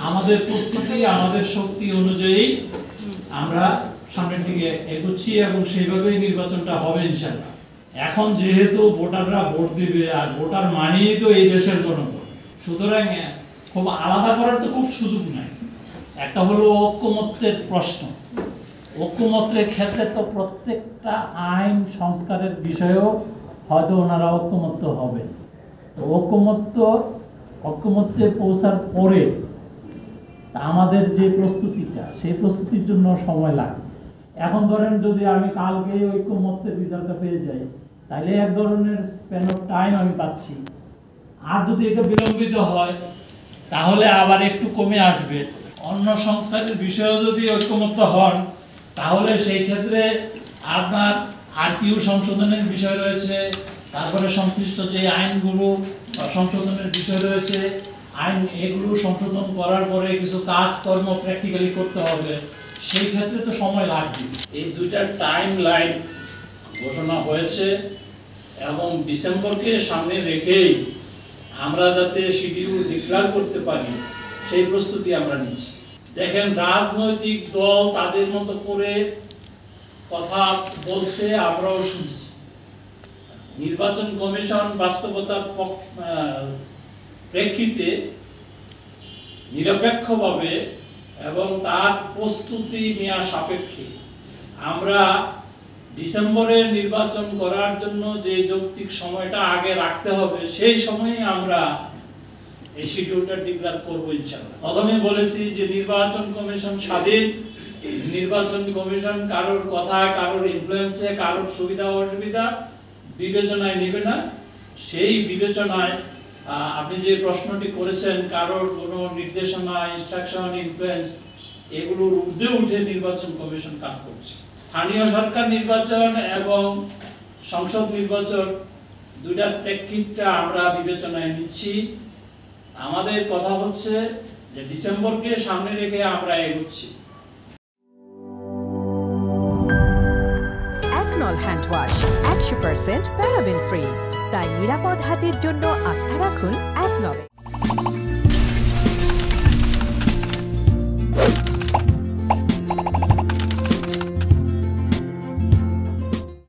আমাদের প্রস্তুতি আমাদের শক্তি অনুযায়ী আমরা সামনের দিকে এগোচ্ছি এবং সেইভাবেই নির্বাচনটা হবে ইনশাআল্লাহ। এখন যেহেতু ভোটাররা ভোট দিবে আর ভোটার মানেই তো এই দেশের জনগণ, সুতরাং খুব আলাদা করার তো খুব সুযোগ নাই। একটা হলো ঐক্যমত্যের প্রশ্ন। ঐক্যমত্যের ক্ষেত্রে তো প্রত্যেকটা আইন সংস্কারের বিষয়েও হয়তো ওনারা ঐক্যমত্য হবেন। তো ঐক্যমত্যে পৌঁছার পরে আমাদের যে প্রস্তুতিটা, সেই প্রস্তুতির জন্য সময় লাগে। এখন ধরেন যদি আমি কালকে ঐক্যমত্যের রেজাল্টটা পেয়ে যাই, তাহলে এক ধরনের স্প্যান অফ টাইম আমি পাচ্ছি। আর যদি এটা বিলম্বিত হয় তাহলে আবার একটু কমে আসবে। অন্য সংস্কারের বিষয়েও যদি ঐক্যমত্য হন তাহলে সেই ক্ষেত্রে আপনার আরপিইউ সংশোধনের বিষয় রয়েছে, তারপরে সংশ্লিষ্ট যে আইনগুলো সংশোধনের বিষয় রয়েছে, এগুলো সংশোধন করার পরে কিছু কাজকর্ম প্র্যাকটিক্যালি করতে হবে, সেই ক্ষেত্রে তো সময় লাগবে। এই দুইটা টাইম লাইন ঘোষণা হয়েছে এবং ডিসেম্বরকে সামনে রেখেই আমরা যাতে শিডিউল ডিক্লেয়ার করতে পারি সেই প্রস্তুতি আমরা নিচ্ছি। দেখেন, রাজনৈতিক দল তাদের মতো করে কথা বলছে, আমরাও শুনছি। নির্বাচন কমিশন বাস্তবতার প্রেক্ষিতে নিরপেক্ষভাবে এবং তার প্রস্তুতি নেওয়া সাপেক্ষে আমরা ডিসেম্বরের নির্বাচন করার জন্য যে যৌক্তিক সময়টা আগে রাখতে হবে সেই সময়ে আমরা এই শিডিউলটা ডিক্লেয়ার করবো ইনশাআল্লাহ। প্রথমে বলেছি যে নির্বাচন কমিশন স্বাধীন, নির্বাচন কমিশন কারোর কথায়, কারোর ইনফ্লুয়েন্সে, কারোর সুবিধা অসুবিধা বিবেচনায় নেবে না। সেই বিবেচনায় আপনি যে প্রশ্নটি করেছেন, কারোর কোনো নির্দেশনা, ইনস্ট্রাকশন, ইনফ্লুয়েন্স, এগুলোর ঊর্ধ্বে উঠে নির্বাচন কমিশন কাজ করছে। স্থানীয় সরকার নির্বাচন এবং সংসদ নির্বাচন দুইটার প্রেক্ষিতটা আমরা বিবেচনায় নিচ্ছি। আমাদের কথা হচ্ছে যে ডিসেম্বরকে সামনে রেখে আমরা এগোচ্ছি। একনল হ্যান্ড ওয়াশ 100% প্যারাবেন ফ্রি, তাই নিরাপদ হাতের জন্য আস্থা রাখুন একনলে।